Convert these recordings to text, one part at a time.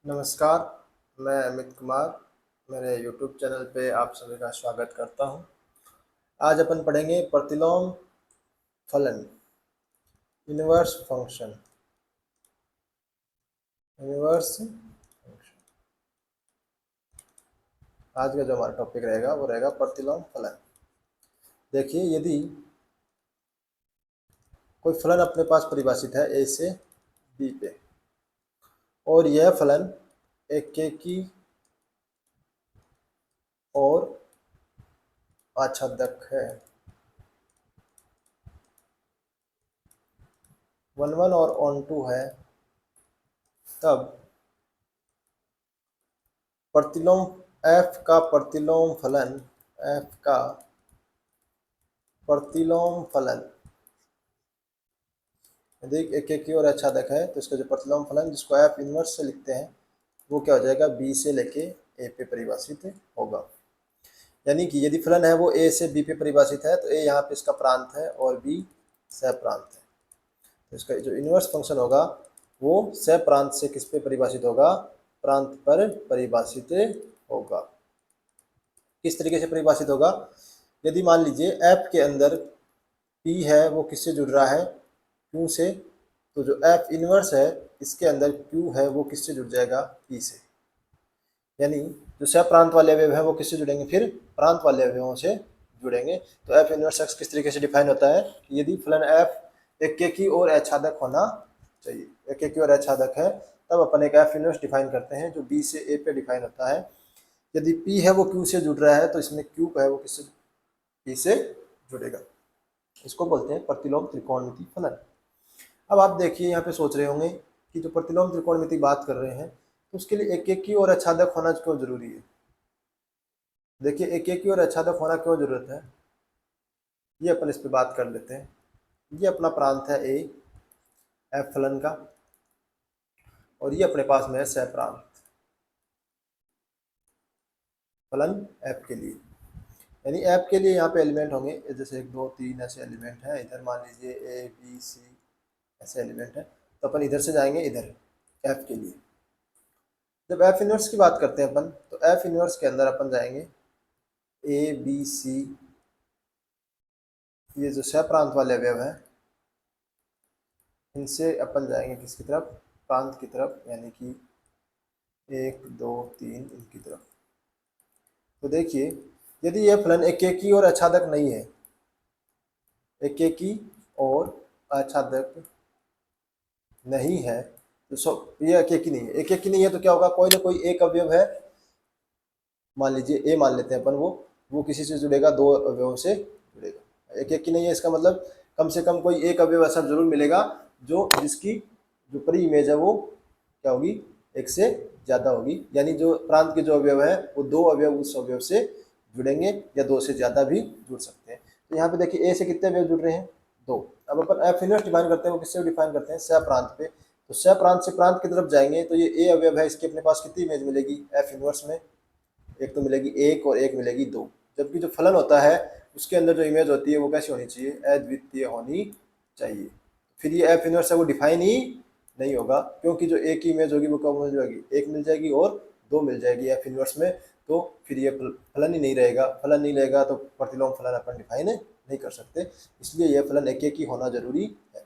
नमस्कार, मैं अमित कुमार, मेरे यूट्यूब चैनल पे आप सभी का स्वागत करता हूँ। आज अपन पढ़ेंगे प्रतिलोम फलन, इनवर्स फंक्शन। इनवर्स फंक्शन आज का जो हमारा टॉपिक रहेगा वो रहेगा प्रतिलोम फलन। देखिए, यदि कोई फलन अपने पास परिभाषित है ए से बी पे और यह फलन एकेकी और आच्छादक है, 1 और ऑन टू है, तब प्रतिलोम f का प्रतिलोम फलन f का प्रतिलोम फलन यदि एकेकी और आच्छादक है तो इसका जो प्रतिलोम फलन जिसको f इनवर्स से लिखते हैं वो क्या हो जाएगा, b से लेके a पे परिभाषित होगा। यानी कि यदि फलन है वो a से b पे परिभाषित है तो a यहाँ पे इसका प्रांत है और b सह प्रांत है। तो इसका जो इनवर्स फंक्शन होगा वो सह प्रांत से किस पे परिभाषित होगा, प्रांत पर परिभाषित होगा। किस तरीके से परिभाषित होगा, यदि मान लीजिए f के अंदर p है वो किससे जुड़ रहा है, q से, तो जो f इनवर्स है इसके अंदर q है वो किससे जुड़ जाएगा, p से। यानी जो सह प्रांत वाले अवयव है वो किससे जुड़ेंगे, फिर प्रांत वाले अवयवों से जुड़ेंगे। तो f इनवर्स x किस तरीके से डिफाइन होता है, यदि फलन f एकेकी और आच्छादक होना चाहिए, एकेकी और आच्छादक है तब अपन एक f इनवर्स डिफाइन करते हैं जो b से a पे डिफाइन होता है। यदि p है वो q से जुड़ रहा है तो इसमें q है वो किससे, p से जुड़ेगा। इसको बोलते हैं प्रतिलोम त्रिकोणमिति फलन। अब आप देखिए यहाँ पे सोच रहे होंगे कि जो प्रतिलोम त्रिकोणमिति बात कर रहे हैं तो उसके लिए एकेकी और आच्छादक होना क्यों जरूरी है। देखिए, एकेकी और आच्छादक होना क्यों जरूरत है, ये अपन इस पे बात कर लेते हैं। ये अपना प्रांत है ए एफ फलन का और ये अपने पास में है सह प्रांत फलन एफ के लिए। यानी एफ के लिए यहाँ पे एलिमेंट होंगे, जैसे 1 2 3 ऐसे एलिमेंट हैं। इधर मान लीजिए ए बी सी ऐसे एलिमेंट है, तो अपन इधर से जाएंगे इधर एफ के लिए। जब एफ इनवर्स की बात करते हैं अपन तो एफ इनवर्स के अंदर अपन जाएंगे ए बी सी, ये जो सह प्रांत वाले अवयव है इनसे अपन जाएंगे किसकी तरफ, प्रांत की तरफ, यानी कि 1 2 3 इनकी तरफ। तो देखिए, यदि यह फलन एकेकी और आच्छादक नहीं है, एकेकी और आच्छादक नहीं है तो ये एकेकी नहीं है, एकेकी नहीं है तो क्या होगा, कोई ना कोई एक अवयव है, मान लीजिए ए मान लेते हैं अपन, वो किसी से जुड़ेगा, 2 अवयवों से जुड़ेगा। एकेकी नहीं है इसका मतलब कम से कम कोई एक अवयव ऐसा जरूर मिलेगा जो जिसकी जो परी इमेज है वो क्या होगी, एक से ज्यादा होगी। यानी जो प्रांत के जो अवयव है वो 2 अवयव उस अवयव से जुड़ेंगे या 2 से ज्यादा भी जुड़ सकते हैं। तो यहाँ पे देखिए ए से कितने अवयव जुड़ रहे हैं, 2। अब अपन एफ इनवर्स डिफाइन करते हैं, वो किससे डिफाइन करते हैं, सह प्रांत पे। तो सह प्रांत से प्रांत की तरफ जाएंगे तो ये ए अवयव है, इसके अपने पास कितनी इमेज मिलेगी एफ इनवर्स में, एक तो मिलेगी 1 और एक मिलेगी 2। जबकि जो फलन होता है उसके अंदर जो इमेज होती है वो कैसी होनी चाहिए, अद्वितीय होनी चाहिए। फिर ये एफ इनवर्स है वो डिफाइन ही नहीं होगा, क्योंकि जो एक ही इमेज होगी वो कब मिल जाएगी, एक मिल जाएगी और 2 मिल जाएगी एफ इनवर्स में। तो फिर ये फलन ही नहीं रहेगा, फलन नहीं रहेगा तो प्रतिलोम फलन अपन डिफाइन नहीं कर सकते। इसलिए यह फलन एक ही होना जरूरी है।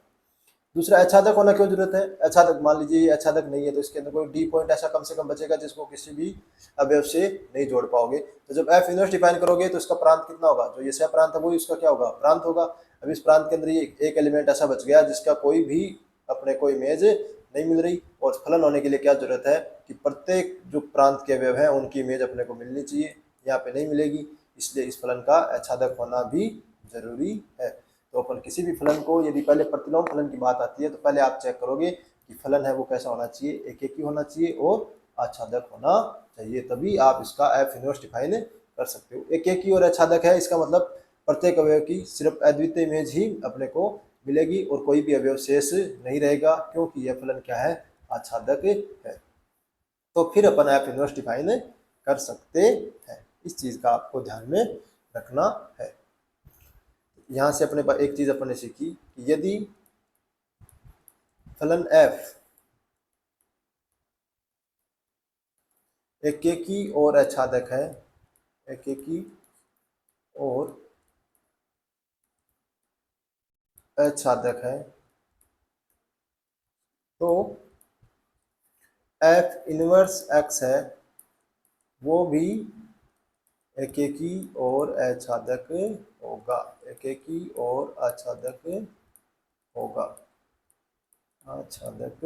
दूसरा, आच्छादक होना क्यों जरूरत है, आच्छादक मान लीजिए ये आच्छादक नहीं है तो इसके अंदर कोई डी पॉइंट ऐसा कम से कम बचेगा जिसको किसी भी अवयव से नहीं जोड़ पाओगे। तो जब एफ इनवर्स डिफाइन करोगे तो इसका प्रांत कितना होगा, जो ये सह प्रांत है वो इसका क्या होगा, प्रांत होगा। अब इस प्रांत के अंदर ये एक एलिमेंट ऐसा बच गया जिसका कोई भी अपने को इमेज नहीं मिल रही, और फलन होने के लिए क्या जरूरत है कि प्रत्येक जो प्रांत के अवयव है उनकी इमेज अपने को मिलनी चाहिए, यहाँ पे नहीं मिलेगी। इसलिए इस फलन का आच्छादक होना भी जरूरी है। तो अपन किसी भी फलन को, यदि पहले प्रतिलोम फलन की बात आती है तो पहले आप चेक करोगे कि फलन है वो कैसा होना चाहिए, एकेकी होना चाहिए और आच्छादक होना चाहिए, तभी आप इसका एफ इनवर्स डिफाइन कर सकते हो। एकेकी और आच्छादक है इसका मतलब प्रत्येक अवयव की सिर्फ अद्वितीय इमेज ही अपने को मिलेगी और कोई भी अवयव शेष नहीं रहेगा, क्योंकि यह फलन क्या है, आच्छादक है। तो फिर अपन एफ इनवर्स डिफाइन कर सकते हैं। इस चीज का आपको ध्यान में रखना है। यहाँ से अपने एक चीज अपन ने सीखी कि यदि फलन f एकेकी और आच्छादक है, एकेकी और आच्छादक है, तो एफ इनवर्स एक्स है वो भी एकेकी और आच्छादक होगा, एकेकी और आच्छादक होगा, आच्छादक,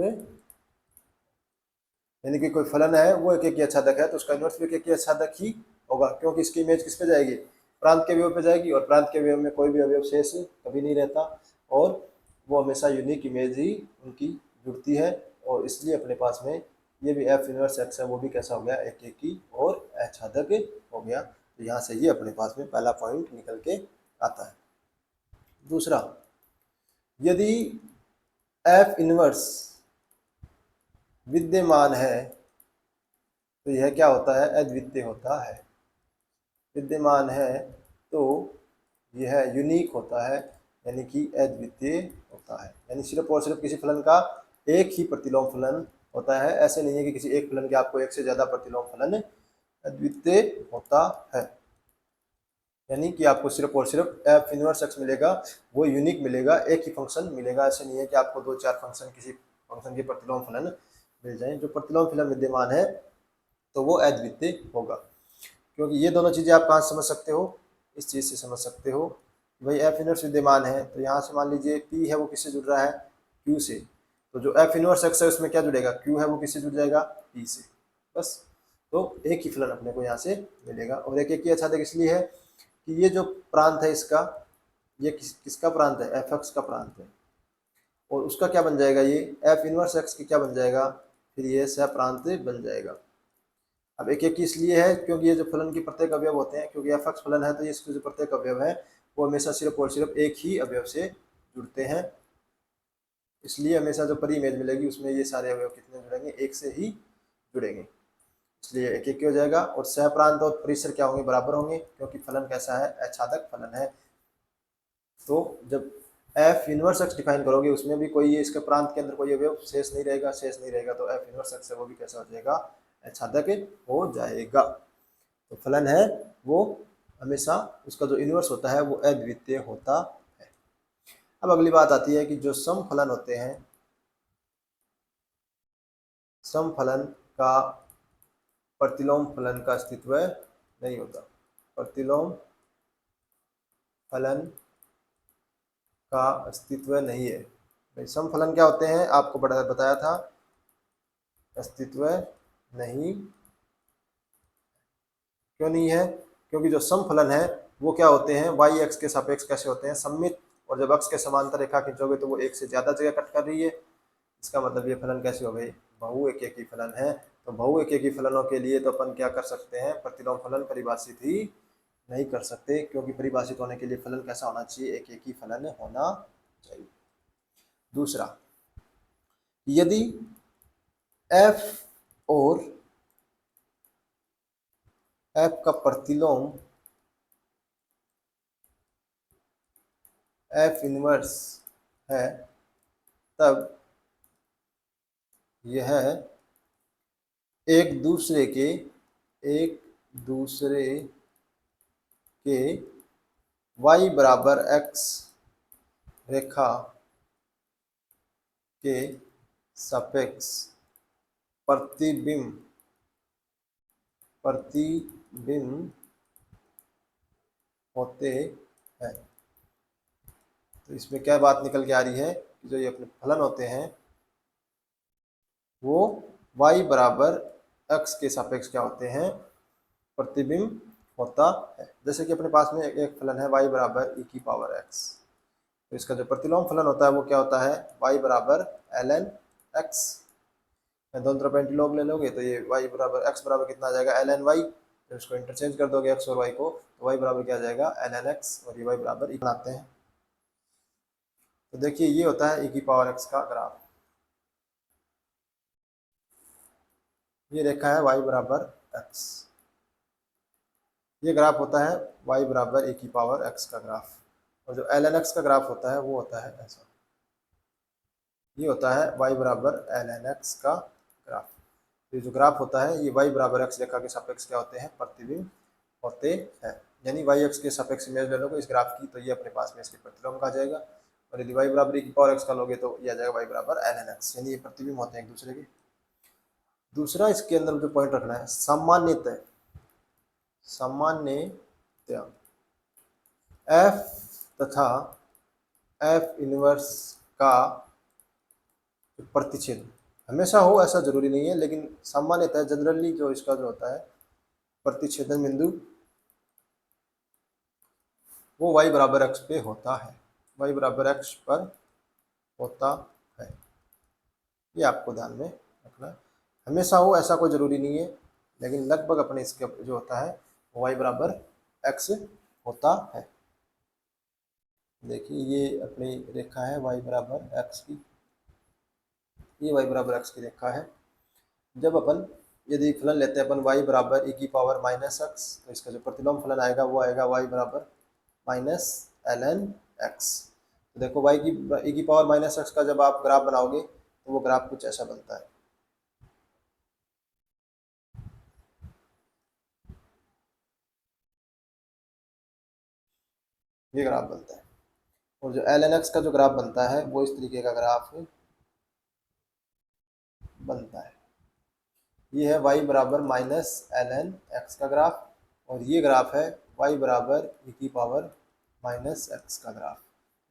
यानी कि कोई फलन है वो एकेकी आच्छादक है तो उसका इन्वर्स भी एकेकी आच्छादक ही होगा, क्योंकि इसकी इमेज किस पे जाएगी, प्रांत के अवयव पे जाएगी, और प्रांत के अवयव में कोई भी अवयव शेष कभी नहीं रहता, और वो हमेशा यूनिक इमेज ही उनकी जुड़ती है, और इसलिए अपने पास में ये भी एफ इनवर्स एक्स है वो भी कैसा हो गया, एकेकी और आच्छादक हो गया। तो यहाँ से ये अपने पास में पहला पॉइंट निकल के आता है। दूसरा, यदि एफ इनवर्स विद्यमान है तो यह क्या होता है, अद्वितीय होता है, विद्यमान है तो यह यूनिक होता है, यानी कि अद्वितीय होता है, यानी सिर्फ और सिर्फ किसी फलन का एक ही प्रतिलोम फलन होता है, ऐसे नहीं है कि किसी एक फलन के आपको एक से ज़्यादा प्रतिलोम फलन अद्वितीय होता है, यानी कि आपको सिर्फ और सिर्फ एफ इनवर्स एक्स मिलेगा, वो यूनिक मिलेगा, एक ही फंक्शन मिलेगा, ऐसे नहीं है कि आपको दो चार फंक्शन किसी फंक्शन के प्रतिलोम फलन मिल जाए। जो प्रतिलोम फलन विद्यमान है तो वो अद्वितीय होगा, क्योंकि ये दोनों चीज़ें आप कहाँ से समझ सकते हो, इस चीज़ से समझ सकते हो। भाई एफ इनवर्स विद्यमान है तो यहाँ से मान लीजिए पी है वो किससे जुड़ रहा है, क्यू से, तो जो एफ इनवर्स एक्स है उसमें क्या जुड़ेगा, क्यू है वो किससे जुड़ जाएगा, पी से, बस। तो एक ही फलन अपने को यहाँ से मिलेगा, और एक ही आच्छादक इसलिए है कि ये जो प्रांत है इसका, ये किसका प्रांत है, एफ एक्स का प्रांत है, और उसका क्या बन जाएगा, ये एफ इनवर्स एक्स की क्या बन जाएगा, फिर ये सहप्रांत बन जाएगा। अब एक एक इसलिए है क्योंकि ये जो फलन के प्रत्येक अवयव होते हैं, क्योंकि एफ एक्स फलन है तो ये इसके जो प्रत्येक अवयव है वो हमेशा सिर्फ और सिर्फ एक ही अवयव से जुड़ते हैं, इसलिए हमेशा जो परी इमेज मिलेगी उसमें ये सारे अवयव कितने जुड़ेंगे, एक से ही जुड़ेंगे, इसलिए एक एक हो जाएगा। और सहप्रांत और परिसर क्या होंगे, बराबर होंगे, क्योंकि फलन कैसा है, आच्छादक फलन है। तो जब एफ इनवर्स एक्स डिफाइन करोगे उसमें भी कोई इसके प्रांत के अंदर कोई अवयव शेष नहीं रहेगा, शेष नहीं रहेगा तो एफ इनवर्स एक्स है वो भी कैसा हो जाएगा, आच्छादक हो जाएगा। तो फलन है वो हमेशा उसका जो इनवर्स होता है वो अद्वितीय होता है। अब अगली बात आती है कि जो सम फलन होते हैं, सम फलन का प्रतिलोम फलन का अस्तित्व नहीं होता, प्रतिलोम फलन का अस्तित्व नहीं है। भाई सम फलन क्या होते हैं, आपको बताया था, अस्तित्व नहीं, क्यों नहीं है, क्योंकि जो सम फलन है वो क्या होते हैं, वाई एक्स के सापेक्ष कैसे होते हैं, सममित, और जब अक्ष के समांतर रेखा खींचोगे तो वो एक से ज्यादा जगह कट कर रही है, इसका मतलब ये फलन कैसे हो गई, बहु एकेकी फलन है। तो बहु एकेकी फलनों के लिए तो अपन क्या कर सकते हैं, प्रतिलोम फलन परिभाषित ही नहीं कर सकते, क्योंकि परिभाषित होने के लिए फलन कैसा होना चाहिए, एकेकी फलन होना चाहिए। दूसरा, यदि एफ और एफ का प्रतिलोम एफ इनवर्स है तब यह एक दूसरे के y बराबर x रेखा के सापेक्ष प्रतिबिंब होते हैं। तो इसमें क्या बात निकल के आ रही है कि जो ये अपने फलन होते हैं वो y बराबर x के सापेक्ष क्या होते हैं, प्रतिबिंब होता है। जैसे कि अपने पास में एक फलन है y बराबर e की पावर x, तो इसका जो प्रतिलोम फलन होता है वो क्या होता है, y बराबर ln x। दोनों तरफ एंटीलॉग ले लोगे तो ये y बराबर x बराबर कितना आ जाएगा, ln y, जब इसको इंटरचेंज कर दोगे x और y को तो y बराबर क्या आ जाएगा, ln x, और ये y बराबर बनाते हैं। तो देखिए ये होता है e की पावर x का ग्राफ, ये रेखा है y बराबर x, ये ग्राफ होता है y बराबर e की पावर x का ग्राफ, और जो ln x का ग्राफ होता है वो होता है ऐसा, ये होता है y बराबर ln x का ग्राफ। तो ये जो ग्राफ होता है ये y बराबर x रेखा के सापेक्ष क्या होते हैं, प्रतिबिंब होते हैं। यानी y x के सापेक्ष इमेज ले लोगे इस ग्राफ की तो ये अपने पास में इसके प्रतिलोम आ जाएगा, और यदि y बराबर e की पावर x का लोगे तो ये आ जाएगा y बराबर ln x, यानी ये प्रतिबिंब होते हैं एक दूसरे के। दूसरा इसके अंदर जो पॉइंट रखना है, सामान्यतः f तथा f इनवर्स का प्रतिच्छेद हमेशा हो ऐसा जरूरी नहीं है, लेकिन सामान्यतः जनरली जो इसका जो होता है प्रतिच्छेदन बिंदु वो y बराबर x पे होता है, y बराबर x पर होता है। ये आपको ध्यान में रखना है, हमेशा हो ऐसा कोई ज़रूरी नहीं है, लेकिन लगभग अपने इसके जो होता है y बराबर x होता है। देखिए ये अपनी रेखा है y बराबर x की, ये y बराबर x की रेखा है। जब अपन यदि फलन लेते हैं अपन y बराबर e की पावर माइनस एक्स, तो इसका जो प्रतिलोम फलन आएगा वो आएगा y बराबर माइनस ln x। तो देखो y की e की पावर माइनस एक्स का जब आप ग्राफ बनाओगे तो वो ग्राफ कुछ ऐसा बनता है। ये ग्राफ बनता है, और जो ln x का जो ग्राफ बनता है वो इस तरीके का ग्राफ बनता है। ये है y बराबर माइनस ln x का ग्राफ, और ये ग्राफ है y बराबर e की पावर माइनस एक्स का ग्राफ।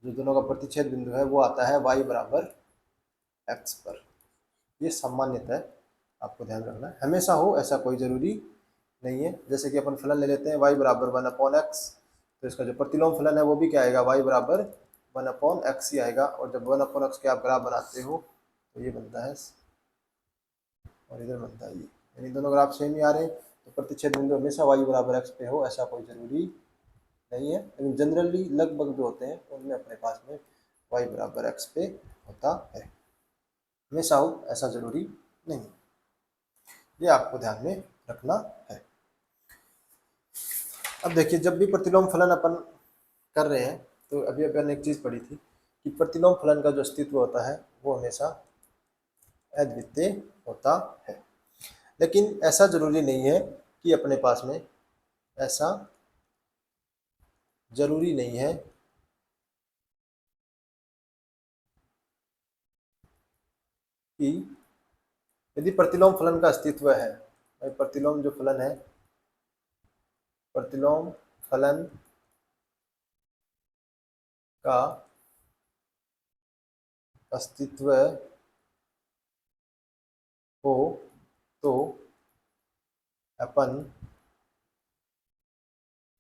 जो दोनों का प्रतिच्छेद बिंदु है वो आता है y बराबर x पर। ये सामान्यतः आपको ध्यान रखना है, हमेशा हो ऐसा कोई ज़रूरी नहीं है। जैसे कि अपन फलन ले लेते हैं y बराबर 1/x, तो इसका जो प्रतिलोम फलन है वो भी क्या आएगा, y बराबर 1/x ही आएगा। और जब 1/x के आप ग्राफ बनाते हो तो ये बनता है और इधर बनता है ये, यानी दोनों ग्राफ सेम ही आ रहे हैं। तो प्रतिच्छेद बिंदु हमेशा y बराबर x पे हो ऐसा कोई ज़रूरी नहीं है, लेकिन जनरली लगभग जो होते हैं उनमें अपने पास में y बराबर x पे होता है, हमेशा हो ऐसा ज़रूरी नहीं है। ये आपको ध्यान में रखना है। अब देखिए जब भी प्रतिलोम फलन अपन कर रहे हैं तो अभी अपन एक चीज़ पढ़ी थी कि प्रतिलोम फलन का जो अस्तित्व होता है वो हमेशा अद्वितीय होता है, लेकिन ऐसा जरूरी नहीं है कि अपने पास में ऐसा जरूरी नहीं है कि यदि प्रतिलोम फलन का अस्तित्व है, प्रतिलोम जो फलन है, प्रतिलोम फलन का अस्तित्व हो तो अपन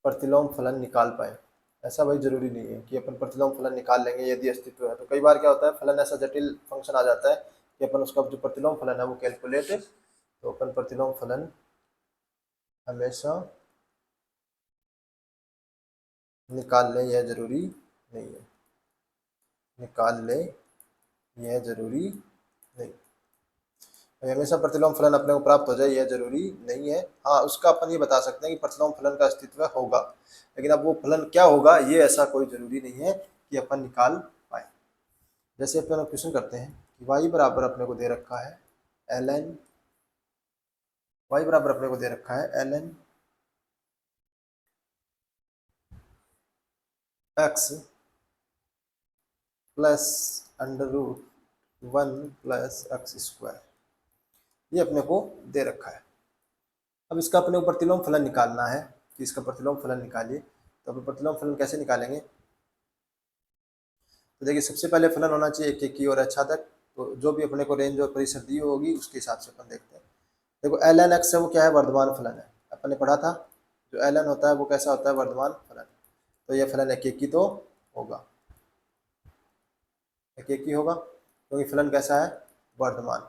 प्रतिलोम फलन निकाल पाए। ऐसा भाई जरूरी नहीं है कि अपन प्रतिलोम फलन निकाल लेंगे यदि अस्तित्व है। तो कई बार क्या होता है फलन ऐसा जटिल फंक्शन आ जाता है कि अपन उसका जो प्रतिलोम फलन है वो कैलकुलेट, तो अपन प्रतिलोम फलन हमेशा निकाल लें यह जरूरी नहीं है, निकाल ले यह जरूरी नहीं, हमेशा प्रतिलोम फलन अपने को प्राप्त हो जाए यह जरूरी नहीं है। हाँ उसका अपन ये बता सकते हैं कि प्रतिलोम फलन का अस्तित्व होगा, लेकिन अब वो फलन क्या होगा ये ऐसा कोई जरूरी नहीं है कि अपन निकाल पाए। जैसे अपन क्वेश्चन करते हैं कि y बराबर अपने को दे रखा है ln, y बराबर अपने को दे रखा है ln x plus √1 plus x square, ये अपने को दे रखा है। अब इसका अपने को प्रतिलोम फलन निकालना है कि इसका प्रतिलोम फलन निकालिए। तो अपन प्रतिलोम फलन कैसे निकालेंगे, तो देखिए सबसे पहले फलन होना चाहिए एक की और अच्छादक, तो जो भी अपने को रेंज और परिसर दी होगी उसके हिसाब से अपन देखते हैं। देखो ln x है वो क्या है, वर्धमान फलन है, अपन ने पढ़ा था जो ln होता है वो कैसा होता है, वर्धमान फलन। तो ये फलन एक की तो होगा, एक ही होगा क्योंकि फलन कैसा है, वर्धमान।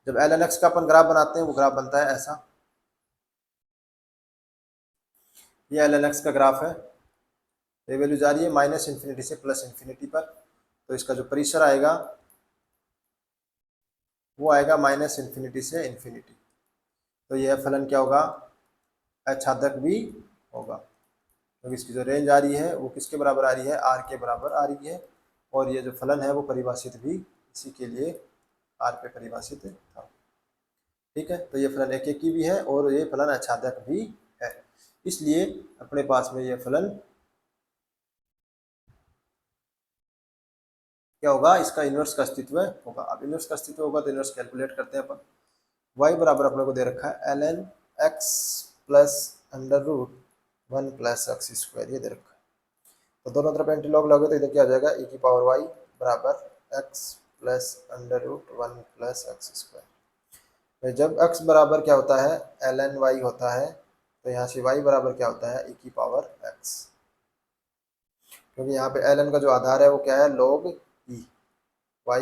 जब ln x का अपन ग्राफ बनाते हैं वो ग्राफ बनता है ऐसा, ये ln x का ग्राफ है, ये वैल्यू जा रही है माइनस इन्फिनिटी से प्लस इन्फिनिटी पर, तो इसका जो परिसर आएगा वो आएगा माइनस इन्फिनिटी से इन्फिनिटी। तो यह फलन क्या होगा, अच्छादक भी होगा, क्योंकि इसकी जो रेंज आ रही है वो किसके बराबर आ रही है, आर के बराबर आ रही है, और ये जो फलन है वो परिभाषित भी इसी के लिए आर पे परिभाषित था। ठीक है, तो ये फलन एकेकी भी है और ये फलन आच्छादक भी है, इसलिए अपने पास में ये फलन क्या होगा, इसका इन्वर्स का अस्तित्व होगा। अब इन्वर्स का अस्तित्व होगा तो इन्वर्स कैलकुलेट करते हैं अपन। y बराबर अपने को दे रखा है ln x plus under root 1 plus x square, ये दे रखा है। तो दोनों तरफ एंटी लॉग लोगे तो इधर क्या आ जाएगा, e की पावर y बराबर x plus under root 1 plus x square. जब x बराबर क्या होता है, ln y होता है, तो यहाँ से y बराबर क्या होता है, e की पावर x, क्योंकि यहाँ पे ln का जो आधार है वो क्या है, log e, y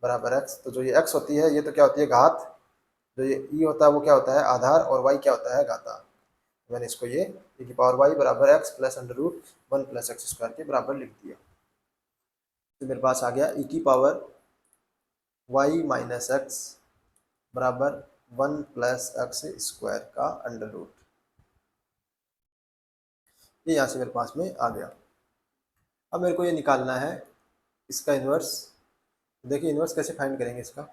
बराबर x। तो जो ये x होती है ये तो क्या होती है, घात, जो ये e होता है वो क्या होता है, आधार, और y क्या होता है, घातांक। मैंने इसको ये e की पावर y बराबर x plus under root 1 plus x square के बराबर लिख दिया। तो मेरे पास आ गया e की पावर y माइनस एक्स बराबर 1 प्लस एक्स स्क्वायर का अंडर रूट, ये यहाँ से मेरे पास में आ गया। अब मेरे को ये निकालना है इसका इन्वर्स। देखिए इन्वर्स कैसे फाइंड करेंगे इसका,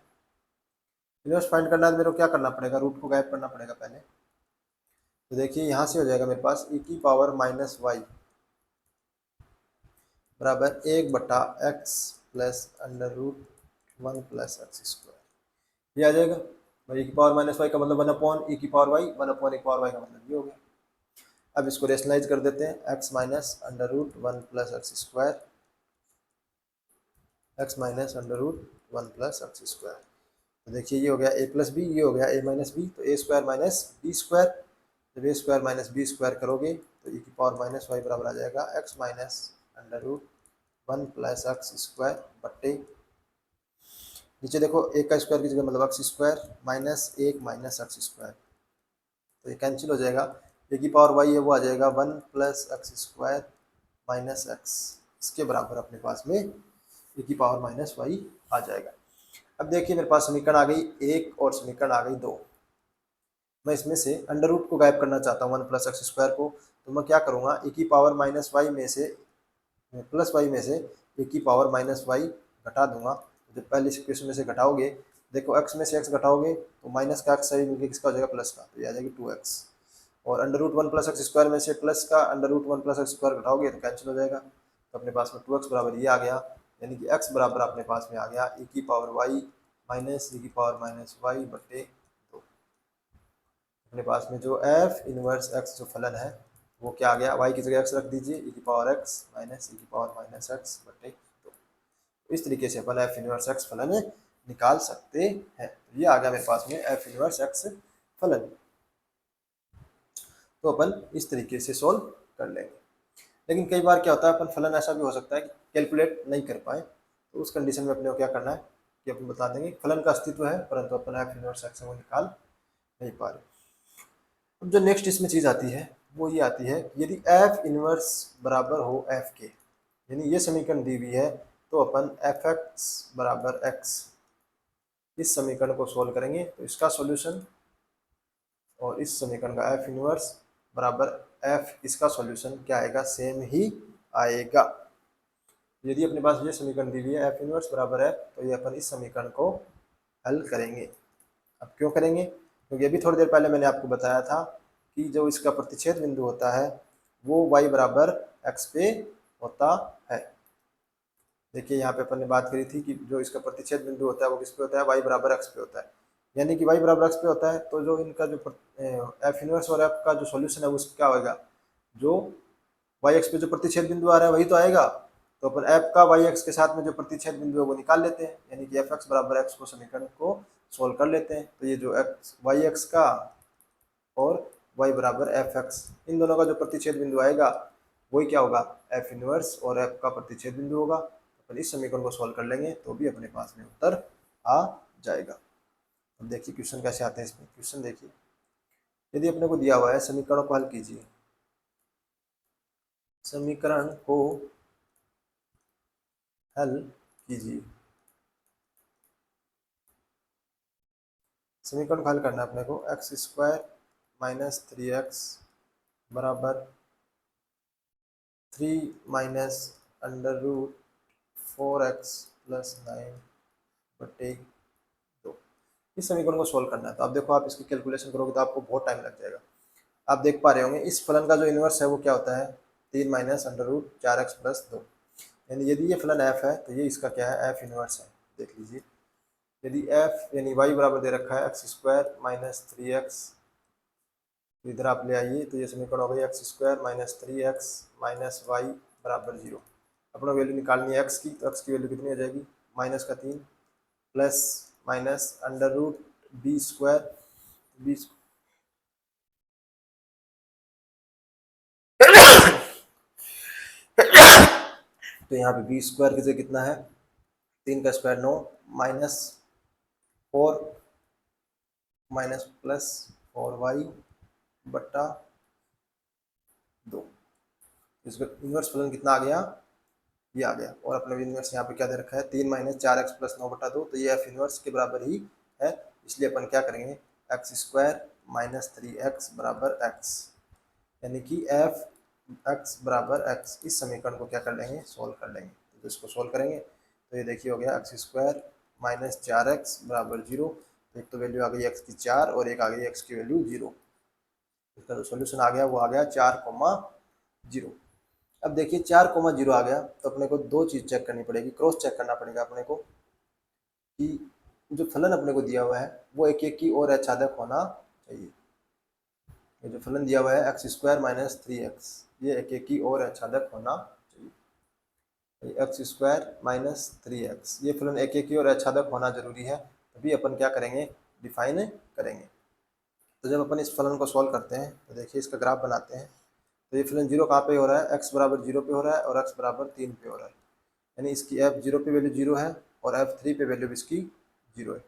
इन्वर्स फाइंड करना है तो मेरे को क्या करना पड़ेगा, रूट को गायब करना पड़ेगा पहले। तो देखिए यहाँ से हो जाएगा मेरे पास e की पावर माइनस वाई बराबर 1/x plus under root 1 plus x square, ये आ जाएगा। भाई e की पावर माइनस वाई का मतलब 1/e की पावर वाई, 1/e की पावर वाई का मतलब ये हो गया। अब इसको रेशनलाइज कर देते हैं, x minus under root 1 plus x square, x minus under root 1 plus x square. तो देखिए ये हो गया a प्लस बी, ये हो गया a माइनस बी, तो a square minus b square. जब a square minus b square करोगे तो e की पावर माइनस वाई बराबर आ जाएगा x minus under root 1 plus x square बट्टे, नीचे देखो एक का स्क्वायर की जगह मतलब x square minus 1 minus x square, तो ये कैंसिल हो जाएगा। ए की पावर वाई है वो आ जाएगा 1 plus x square minus x, इसके बराबर अपने पास में ए की पावर माइनस वाई आ जाएगा। अब देखिए मेरे पास समीकरण आ गई एक और समीकरण आ गई दो। मैं इसमें से अंडर रूट को गायब करना चाहता हूँ 1 प्लस एक्स स्क्वायर को, तो मैं क्या करूँगा, ए की पावर माइनस वाई में से प्लस वाई में से ए की पावर माइनस वाई घटा दूंगा। जब पहले इक्वेशन में से घटाओगे, देखो x में से x घटाओगे तो माइनस का x सही मिलकर किसका हो जाएगा, प्लस का, तो ये आ जाएगी 2x। और under root 1 plus x square में से प्लस का under root 1 plus x square घटाओगे तो कैंसिल हो जाएगा, तो अपने पास में 2x बराबर ये आ गया, यानी कि x बराबर अपने पास में आ गया e की पावर y माइनस e की पावर माइनस वाई बटे 2। अपने पास में जो f इनवर्स x जो फलन है वो क्या आ गया, y की जगह x रख दीजिए, e की पावर x माइनस e की पावर माइनस एक्स बटे 2। इस तरीके से अपन f इनवर्स x फलन निकाल सकते हैं। ये आ गया मेरे पास में f इनवर्स x फलन, तो अपन इस तरीके से सोल्व कर लेंगे। लेकिन कई बार क्या होता है, अपन फलन ऐसा भी हो सकता है कि कैलकुलेट नहीं कर पाए, तो उस कंडीशन में अपने को क्या करना है कि अपन बता देंगे फलन का अस्तित्व है परंतु अपन f इनवर्स x को निकाल नहीं पा रहे। अब जो नेक्स्ट इसमें चीज़ आती है वो ये आती है, यदि f इनवर्स बराबर हो f के, यानी ये समीकरण दी हुई है, तो अपन fx बराबर x इस समीकरण को सोल्व करेंगे तो इसका सॉल्यूशन, और इस समीकरण का f इनवर्स बराबर f इसका सॉल्यूशन क्या आएगा, सेम ही आएगा। यदि अपने पास ये समीकरण दी हुई है f इनवर्स बराबर f, तो ये अपन इस समीकरण को हल करेंगे। अब क्यों करेंगे, क्योंकि अभी थोड़ी देर पहले मैंने आपको बताया था कि जो इसका प्रतिच्छेद बिंदु होता है वो y बराबर x पे होता है। देखिए यहाँ पे अपन ने बात करी थी कि जो इसका प्रतिच्छेद बिंदु होता है वो किस पे होता है, y बराबर x पे होता है, यानी कि y बराबर x पे होता है, तो जो इनका जो f इनवर्स और f का जो सॉल्यूशन है वो क्या होगा, जो y x पे जो प्रतिच्छेद बिंदु आ रहा है वही तो आएगा, तो अपन f का y x के साथ में जो प्रतिच्छेद बिंदु है वो निकाल लेते हैं, यानी कि f x बराबर x को समीकरण को सोल्व कर लेते हैं। तो ये जो y x का और y बराबर एफ एक्स, इन दोनों का जो प्रतिच्छेद बिंदु आएगा वही क्या होगा, f इनवर्स और f का प्रतिच्छेद बिंदु होगा। अपन इस समीकरण को सॉल्व कर लेंगे तो भी अपने पास में उत्तर आ जाएगा। अब देखिए क्वेश्चन कैसे आते हैं इसमें। क्वेश्चन देखिए, यदि अपने को दिया हुआ है समीकरणों को हल कीजिए, समीकरण को हल कीजिए, समीकरण को हल करना है अपने को, एक्स स्क्वायर माइनस 3x बराबर 3 minus under root 4x plus 9 बटे 2। इस समीकरण को सोल्व करना है। तो आप देखो, आप इसकी कैलकुलेशन करोगे तो आपको बहुत टाइम लग जाएगा। आप देख पा रहे होंगे इस फलन का जो इन्वर्स है वो क्या होता है, 3 minus under root 4x plus 2। यानी यदि ये फलन f है तो ये इसका क्या है, f इन्वर्स है। देख लीजिए, यदि f यानी y बराबर दे रखा है एक्स स्क्वायर माइनस 3x, तो इधर आप ले आइए तो ये समीकरण हो गई x square minus 3x minus y बराबर 0। अपना वैल्यू निकालनी है x की, तो x की वैल्यू कितनी हो जाएगी, माइनस का 3 plus minus under root b square, b तो यहाँ पे बी स्क्वायर की जगह कितना है, 3 का square 9 minus 4 minus plus 4y बट्टा 2। इसका इन्वर्स फलन कितना आ गया, ये आ गया। और अपने इन्वर्स यहाँ पे क्या दे रखा है, 3 माइनस 4x प्लस 9 बटा 2, तो ये एफ इन्वर्स के बराबर ही है। इसलिए अपन क्या करेंगे, एक्स स्क्वायर माइनस 3x बराबर x, यानी कि एफ एक्स बराबर x। इस समीकरण को क्या कर लेंगे, सोल्व कर लेंगे। तो इसको सोल्व करेंगे तो ये देखिए हो गया एक्स स्क्वायर माइनस 4x बराबर 0। तो एक तो वैल्यू आ गई x की 4 और एक आ गई x की वैल्यू 0। इसका जो सोल्यूशन आ गया वो आ गया 4,0। अब देखिए 4,0 आ गया तो अपने को दो चीज़ चेक करनी पड़ेगी, क्रॉस चेक करना पड़ेगा अपने को कि जो फलन अपने को दिया हुआ है वो एक एक की ओर आच्छादक होना चाहिए। ये जो फलन दिया हुआ है एक्स स्क्वायर माइनस 3x, ये एक एक की ओर आच्छादक होना चाहिए। एक्स स्क्वायर माइनस 3x, ये फलन एक एक की ओर आच्छादक होना जरूरी है, तभी अपन क्या करेंगे, डिफाइन करेंगे। तो जब अपन इस फलन को सॉल्व करते हैं तो देखिए इसका ग्राफ बनाते हैं। तो ये फलन जीरो कहाँ पे हो रहा है, x बराबर 0 पे हो रहा है और x बराबर 3 पे हो रहा है। यानी इसकी f 0 पे वैल्यू 0 है और f 3 पे वैल्यू इसकी 0 है।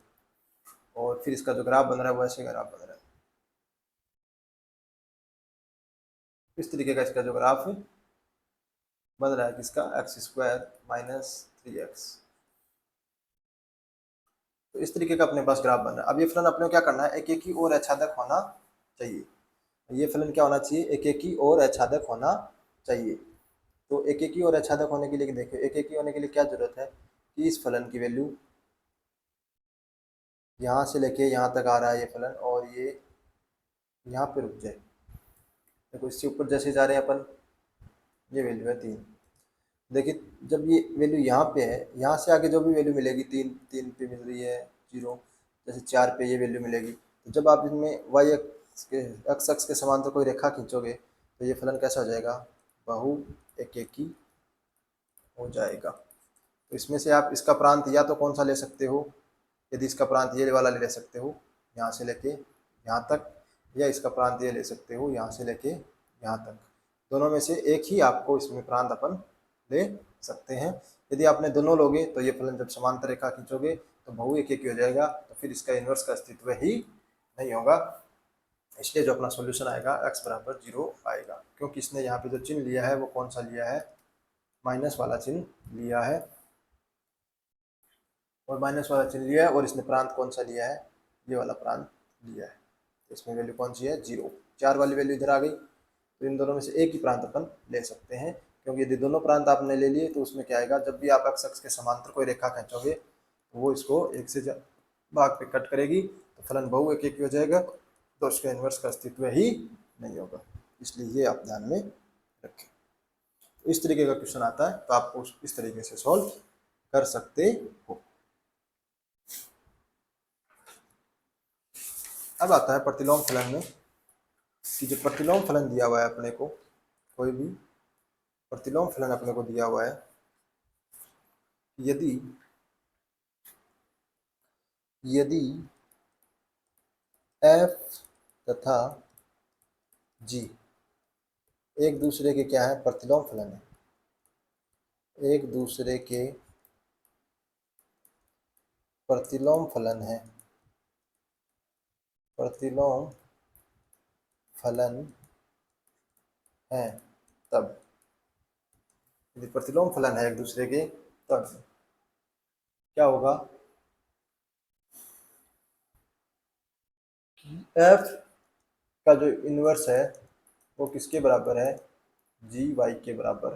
और फिर इसका जो ग्राफ बन रहा है वो ऐसे ग्राफ बन रहा है, इस तरीके का इसका जो ग्राफ बन रहा है किसका, एक्स स्क्वायर माइनस 3x। तो इस तरीके का अपने पास ग्राफ बन रहा है। अब ये फलन अपने को क्या करना है, एक एक की ओर आच्छादक होना चाहिए। ये फलन क्या होना चाहिए, एक एक की ओर आच्छादक होना चाहिए। तो एक एक की ओर आच्छादक होने के लिए देखो, एक एक की होने के लिए क्या जरूरत है कि इस फलन की वैल्यू यहाँ से लेके यहाँ तक आ रहा है ये फलन, और ये यहाँ पे रुक जाए। देखो इससे ऊपर जैसे जा रहे हैं अपन, ये वैल्यू है 3। देखिए जब ये वैल्यू यहाँ पे है, यहाँ से आगे जो भी वैल्यू मिलेगी, 3 पे मिल रही है 0, जैसे 4 पे ये वैल्यू मिलेगी। तो जब आप इनमें वाई एक्स अक्ष के समांतर कोई रेखा खींचोगे तो ये फलन कैसा हो जाएगा, बहु एक एक की हो जाएगा। तो इसमें से आप इसका प्रांत या तो कौन सा ले सकते हो, यदि इसका प्रांत ये वाला ले सकते हो यहाँ से लेके यहाँ तक, या इसका प्रांत ये ले सकते हो यहाँ से लेके यहाँ तक। दोनों में से एक ही आपको इसमें प्रांत अपन ले सकते हैं। यदि आपने दोनों लोगे तो ये फलन जब समांतर रेखा खींचोगे तो बहु एक एक हो जाएगा, तो फिर इसका इन्वर्स का अस्तित्व ही नहीं होगा। इसलिए जो अपना सॉल्यूशन आएगा x बराबर 0 आएगा, क्योंकि इसने यहाँ पे जो चिन्ह लिया है वो कौन सा लिया है, माइनस वाला चिन्ह लिया है। और माइनस वाला चिन्ह लिया है और इसने प्रांत कौन सा लिया है, ये वाला प्रांत लिया है। तो इसमें वैल्यू कौन सी है, 0। 4 वाली वैल्यू इधर आ गई, तो इन दोनों में से एक ही प्रांत अपन ले सकते हैं। क्योंकि यदि दोनों प्रांत आपने ले लिए तो उसमें क्या आएगा, जब भी आप एक्स अक्ष के समांतर कोई रेखा खींचोगे तो वो इसको एक से भाग पे कट करेगी, तो फलन बहु एक एक हो जाएगा, तो उसका इन्वर्स का अस्तित्व ही नहीं होगा। इसलिए ये आप ध्यान में रखें। तो इस तरीके का क्वेश्चन आता है तो आप इस तरीके से सॉल्व कर सकते हो। अब आता है प्रतिलोम फलन में, कि जो प्रतिलोम फलन दिया हुआ है अपने को, कोई भी प्रतिलोम फलन अपने को दिया हुआ है, यदि यदि f तथा g एक दूसरे के क्या है, प्रतिलोम फलन है, एक दूसरे के प्रतिलोम फलन है, प्रतिलोम फलन है, तब यदि प्रतिलोम फलन है एक दूसरे के, तब क्या होगा, f का जो इन्वर्स है वो किसके बराबर है, जी वाई के बराबर,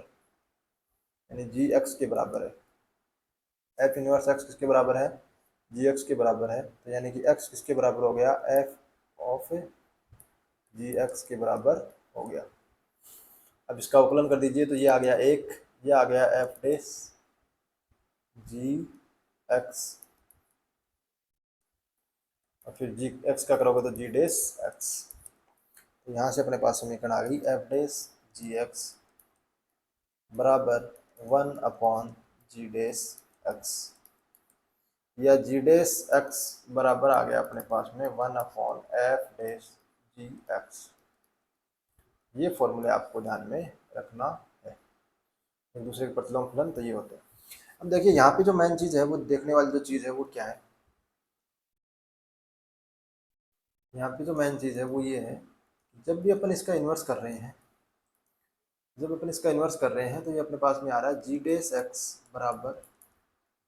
यानी जी एक्स के बराबर है। एफ इनवर्स एक्स किसके बराबर है, जी एक्स के बराबर है, तो यानी कि एक्स किसके बराबर हो गया, एफ ऑफ जी एक्स के बराबर हो गया। अब इसका अवकलन कर दीजिए, तो ये आ गया एक, ये आ गया एफ डेस जी एक्स, और फिर जी एक्स का करोगे तो जी डेस एक्स। तो यहाँ से अपने पास समीकरण आ गई एफ डेस जी एक्स बराबर 1/जी डेस एक्स, या जी डेस एक्स बराबर आ गया अपने पास में 1/f डेस जी एक्स। ये फॉर्मूले आपको ध्यान में रखना है, एक दूसरे के प्रतिलोम फलन तो ये होते हैं। अब देखिए यहाँ पे जो मेन चीज़ है, वो देखने वाली जो चीज़ है वो क्या है, यहाँ पे जो मेन चीज़ है वो ये है, जब भी अपन इसका इन्वर्स कर रहे हैं, जब अपन इसका इन्वर्स कर रहे हैं, तो ये अपने पास में आ रहा है जी डेस एक्स बराबर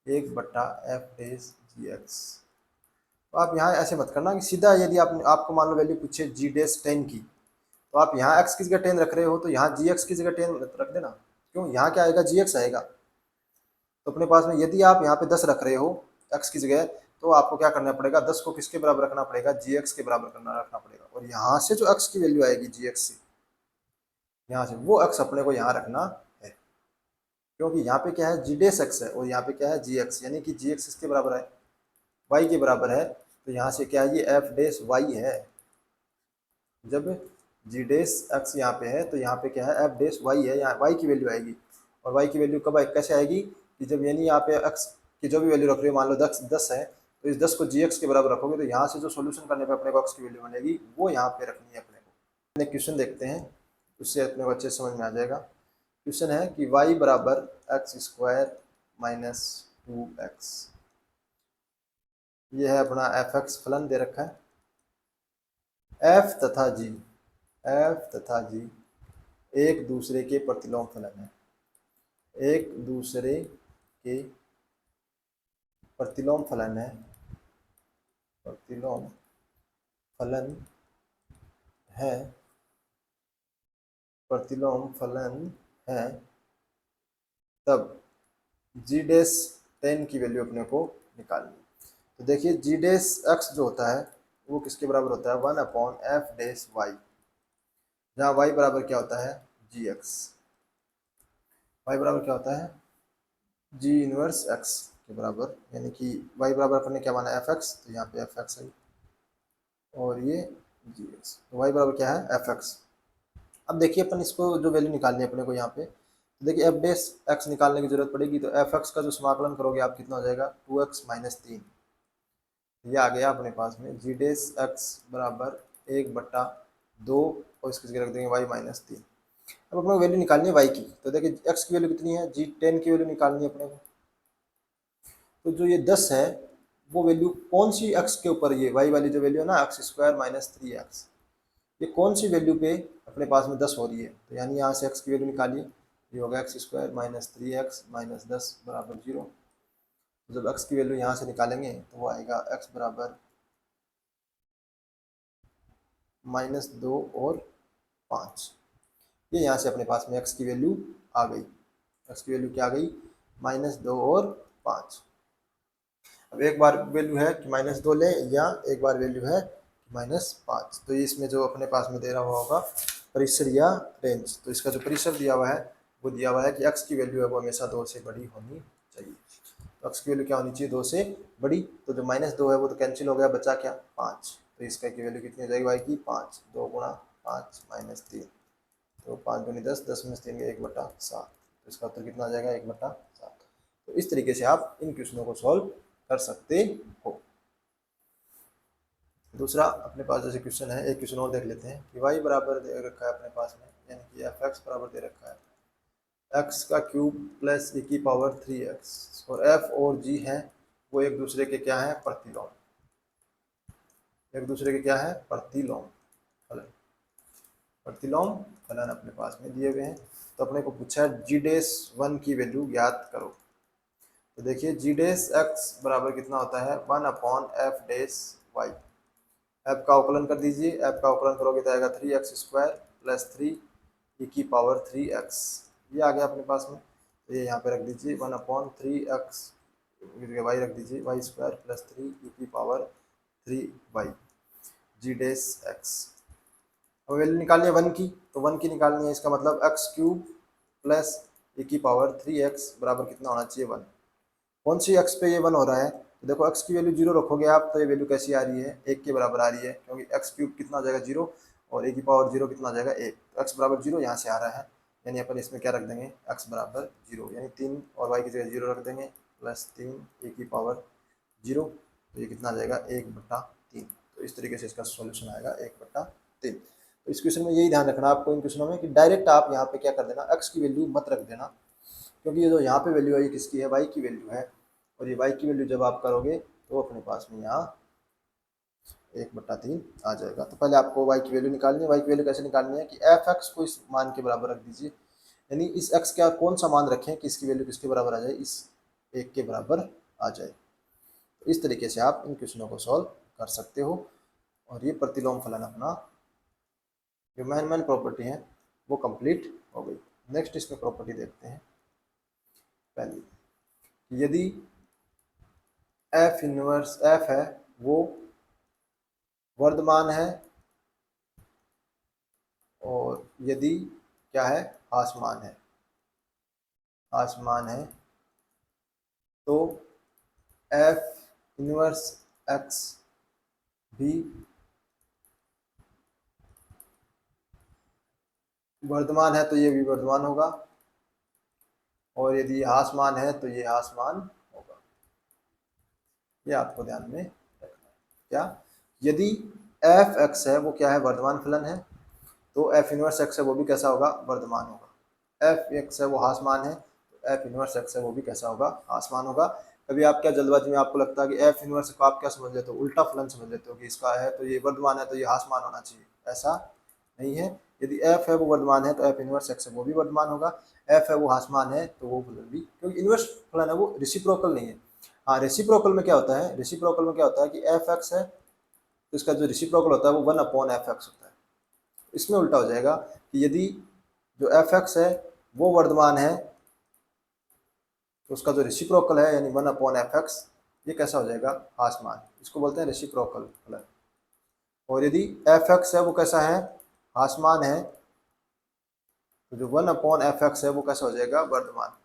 1/f डेस जी एक्स। तो आप यहाँ ऐसे मत करना कि सीधा, यदि आपको मान लो वैल्यू पूछे जी डेस 10 की, तो आप यहाँ एक्स की जगह 10 रख रहे हो, तो यहाँ जी एक्स की जगह 10 रख देना। क्यों, यहाँ क्या आएगा, जी एक्स आएगा। तो अपने पास में यदि आप यहाँ पे 10 रख रहे हो एक्स की जगह, तो आपको क्या करना पड़ेगा, 10 को किसके बराबर रखना पड़ेगा, जी एक्स के बराबर रखना पड़ेगा। और यहाँ से जो एक्स की वैल्यू आएगी जी एक्स से, यहाँ से वो एक्स अपने को यहाँ रखना है, क्योंकि यहाँ पे क्या है, जी डेस एक्स है, और यहाँ पे क्या है, जी एक्स, यानी कि जी एक्स किसके बराबर है, वाई के बराबर है। तो यहाँ से क्या है, ये एफ डेस वाई है। जब जी डेस एक्स यहाँ पे है, तो यहाँ पे क्या है, एफ डेस वाई है, यहाँ वाई की वैल्यू आएगी। और वाई की वैल्यू कब कैसे आएगी, कि जब यानी यहाँ पे एक्स की जो भी वैल्यू रख रहे हो, मान लो 10 है, तो इस 10 को जी एक्स के बराबर रखोगे, तो यहाँ से जो सोल्यूशन करने पर अपने को एक्स की वैल्यू मिलेगी, वो यहाँ पे रखनी है अपने को। क्वेश्चन देखते हैं, उससे अपने को अच्छे समझ में आ जाएगा। क्वेश्चन है कि वाई बराबर एक्स स्क्वायर माइनस 2x, ये है अपना एफ एक्स फलन दे रखा है। एफ तथा जी, एफ तथा जी एक दूसरे के प्रतिलोम फलन है, एक दूसरे के प्रतिलोम फलन है, प्रतिलोम फलन है, प्रतिलोम फलन है, तब जी डेस 10 की वैल्यू अपने को निकालनी। तो देखिए जी डेस एक्स जो होता है वो किसके बराबर होता है, 1/f डेस वाई, जहाँ वाई बराबर क्या होता है, जी एक्स। वाई बराबर क्या होता है, जी इनवर्स एक्स के बराबर, यानी कि वाई बराबर अपने क्या माना, एफ एक्स, तो यहाँ पे एफ एक्स है, और ये जी एक्स। तो वाई बराबर क्या है, एफ एक्स। अब देखिए अपन इसको जो वैल्यू निकालनी है अपने को यहाँ पे, तो देखिए एफ डेस एक्स निकालने की जरूरत पड़ेगी, तो एफ एक्स का जो समाकलन करोगे आप, कितना हो जाएगा, 2x-3। ये आ गया अपने पास में जी डेस एक्स बराबर 1/2, और इसकी जगह रख देंगे y-3। अब अपने को वैल्यू निकालनी है y की, तो देखिए x की वैल्यू कितनी है, जी 10 की वैल्यू निकालनी है अपने को। तो जो ये 10 है, वो वैल्यू कौन सी x के ऊपर, ये y वाली जो वैल्यू है ना, x² - 3x, ये कौन सी वैल्यू पे अपने पास में 10 हो रही है, तो यानी यहाँ से x की वैल्यू निकालिए, ये होगा x² - 3x - 10 बराबर 0। जब x की वैल्यू यहाँ से निकालेंगे, तो वो आएगा x बराबर -2 और 5। ये यहाँ से अपने पास में x की वैल्यू आ गई, x की वैल्यू क्या आ गई, -2 और 5। अब एक बार वैल्यू है कि -2 लें, या एक बार वैल्यू है -5, तो इसमें जो अपने पास में दे रहा हुआ होगा परिसर या रेंज, तो इसका जो परिसर दिया हुआ है वो दिया हुआ है कि x की वैल्यू है वो हमेशा 2 से बड़ी होनी चाहिए। तो x की वैल्यू क्या होनी चाहिए, 2 से बड़ी। तो जो -2 है वो तो कैंसिल हो गया, बचा क्या, 5। तो इसका की वैल्यू कितनी हो जाएगी y की, 5, 2 × 5 - 3, तो 5 दूनी 10, 10 में से 3 गए 1/7, तो इसका उत्तर कितना आ जाएगा, 1/7। तो इस तरीके से आप इन क्वेश्चनों को सॉल्व कर सकते हो। दूसरा अपने पास जैसे क्वेश्चन है, एक क्वेश्चन और देख लेते हैं कि y बराबर दे रखा है अपने पास में, यानी कि एफ एक्स बराबर दे रखा है x का क्यूब प्लस e की पावर 3x, और f और g हैं वो एक दूसरे के क्या है, प्रतिलोम, एक दूसरे के क्या है, प्रतिलोम फलन, प्रतिलोम फलन अपने पास में दिए हुए हैं। तो अपने को पूछा है जी डेस 1 की वैल्यू ज्ञात करो। तो देखिए जी डेस एक्स बराबर कितना होता है, 1/f डेस वाई। एफ का अवकलन कर दीजिए, एफ का अवकलन करोगे तो आएगा 3x² + 3 e की पावर 3x, ये आ गया अपने पास में। तो ये यहाँ पे रख दीजिए 1/3x वाई रख दीजिए, वाई स्क्वायर प्लस 3 ई की पावर 3y जी डेस एक्स। अब वैल्यू निकालनी है 1 की, तो 1 की निकालनी है, इसका मतलब एक्स क्यूब प्लस ई की पावर 3x बराबर कितना होना चाहिए 1। कौन सी एक्स पे ये 1 हो रहा है, तो देखो एक्स की वैल्यू 0 रखोगे आप तो ये वैल्यू कैसी आ रही है, 1 के बराबर आ रही है, क्योंकि एक्स क्यूब कितना हो जाएगा 0 और ए की पावर 0 कितना हो जाएगा 1, तो एक्स बराबर 0 यहाँ से आ रहा है, यानी अपन इसमें क्या रख देंगे एक्स बराबर 0, यानी 3 और वाई की जगह 0 रख देंगे प्लस 3 ए की पावर 0, तो ये कितना आ जाएगा 1/3। तो इस तरीके से इसका सॉल्यूशन आएगा 1/3। तो इस क्वेश्चन में यही ध्यान रखना आपको इन क्वेश्चनों में कि डायरेक्ट आप यहाँ पे क्या कर देना, एक्स की वैल्यू मत रख देना, क्योंकि ये जो यहाँ पे वैल्यू है ये किसकी है, वाई की वैल्यू है, और ये वाई की वैल्यू जब आप करोगे तो अपने पास में यहाँ 1/3 आ जाएगा। तो पहले आपको वाई की वैल्यू निकालनी है। वाई की वैल्यू कैसे निकालनी है कि एफ एक्स को इस मान के बराबर रख दीजिए, यानी इस एक्स का कौन सा मान रखें कि इसकी वैल्यू किसके बराबर आ जाए, इस 1 के बराबर आ जाए। तो इस तरीके से आप इन क्वेश्चनों को सॉल्व कर सकते हो, और ये प्रतिलोम फलन अपना जो मेन प्रॉपर्टी है वो कंप्लीट हो गई। नेक्स्ट इसमें प्रॉपर्टी देखते हैं। पहली, यदि एफ इनवर्स एफ है वो वर्धमान है और यदि क्या है आसमान है, आसमान है तो एफ इनवर्स एक्स भी वर्धमान है, तो ये भी वर्धमान होगा, और यदि आसमान है तो ये आसमान होगा। ये आपको ध्यान में रखना है। क्या, यदि एफ एक्स है वो क्या है वर्धमान फलन है, तो एफ इनवर्स एक्स है वो भी कैसा होगा वर्धमान होगा। एफ एक्स है वो आसमान है, तो एफ इनवर्स एक्स है वो भी कैसा होगा आसमान होगा। कभी आप क्या जल्दबाजी में आपको लगता है कि एफ इनवर्स को आप क्या समझ लेते हो, उल्टा फलन समझ लेते हो कि इसका है तो ये वर्धमान है तो ये आसमान होना चाहिए, ऐसा नहीं है। यदि एफ है वो वर्धमान है तो एफ इनवर्स एक्स है वो भी वर्धमान होगा, एफ है वो आसमान है तो वो फलन भी, क्योंकि इनवर्स फलन है वो रेसिप्रोकल नहीं है। हाँ, रेसिप्रोकल में क्या होता है, रेसिप्रोकल में क्या होता है कि एफ एक्स है तो इसका जो रेसिप्रोकल होता है वो 1/f(x) होता है। इसमें उल्टा हो जाएगा कि यदि जो एफ एक्स है वो वर्धमान है तो उसका जो रेसिप्रोकल है यानी 1/f(x) ये कैसा हो जाएगा आसमान, इसको बोलते हैं रेसिप्रोकल फलन। और यदि एफ एक्स है वो कैसा है आसमान है, तो जो 1/f(x) है वो कैसा हो जाएगा वर्धमान।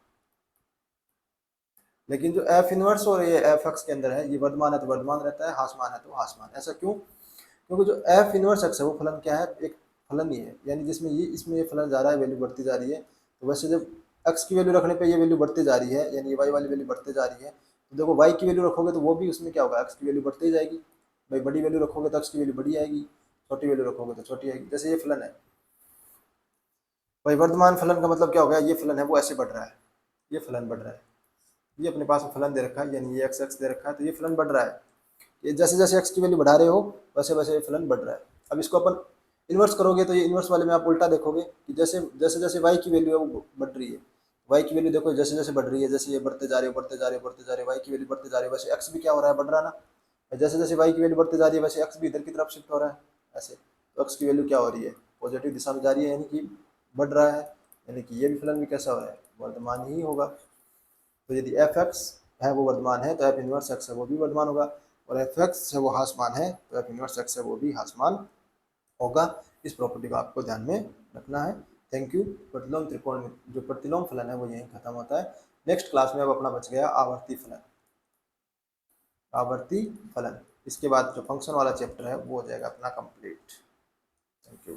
लेकिन जो एफ इनवर्स और ये एफ एक्स के अंदर है ये वर्धमान है तो वर्धमान रहता है, आसमान है तो आसमान। ऐसा क्यों, क्योंकि जो एफ इनवर्स एक्स है वो फलन क्या है, एक फलन ही है, यानी जिसमें ये इसमें ये फलन जा रहा है वैल्यू बढ़ती जा रही है, तो वैसे जब एक्स की वैल्यू रखने पे ये वैल्यू बढ़ती जा रही है यानी ये वाई वाली वैल्यू बढ़ती जा रही है, तो देखो वाई की वैल्यू रखोगे तो वो भी उसमें क्या होगा एक्स की वैल्यू बढ़ती जाएगी। भाई बड़ी वैल्यू रखोगे तो एक्स की वैल्यू बड़ी आएगी, छोटी वैल्यू रखोगे तो छोटी आएगी। जैसे ये फलन है भाई वर्धमान फलन का मतलब क्या हो गया, ये फलन है वो ऐसे बढ़ रहा है, ये फलन बढ़ रहा है, ये अपने पास में फलन दे रखा है यानी ये एक्स एक्स दे रखा है तो ये फलन बढ़ रहा है। ये जैसे जैसे एक्स की वैल्यू बढ़ा रहे हो वैसे वैसे ये फलन बढ़ रहा है। अब इसको अपन इन्वर्स करोगे तो ये इन्वर्स वाले में आप उल्टा देखोगे कि जैसे जैसे जैसे वाई की वैल्यू है वो बढ़ रही है, वाई की वैल्यू देखो जैसे जैसे बढ़ रही है, जैसे ये बढ़ते जा रहे हो बढ़ते जा रहे हो बढ़ते जा रहे हो वाई की वैल्यू बढ़ते जा रही है, वैसे एक्स भी क्या हो रहा है बढ़ रहा है ना, जैसे जैसे वाई की वैल्यू बढ़ते जा रही है वैसे एक्स भी इधर की तरफ शिफ्ट हो रहा है ऐसे, तो एक्स की वैल्यू क्या हो रही है पॉजिटिव दिशा में जा रही है यानी कि बढ़ रहा है, यानी कि ये भी फलन भी कैसा हो रहा है वर्धमान ही होगा। तो यदि एफ एक्स है वो वर्धमान है तो एफ इनवर्स एक्स है वो भी वर्धमान होगा, और एफ एक्स है वो हासमान है तो एफ इनवर्स एक्स है वो भी हासमान होगा। इस प्रॉपर्टी को आपको ध्यान में रखना है। Thank you. प्रतिलोम त्रिकोण में जो प्रतिलोम फलन है वो यहीं खत्म होता है। नेक्स्ट क्लास में अब अपना बच गया आवर्ती फलन, आवर्ती फलन। इसके बाद जो फंक्शन वाला चैप्टर है वो हो जाएगा अपना कंप्लीट। Thank you.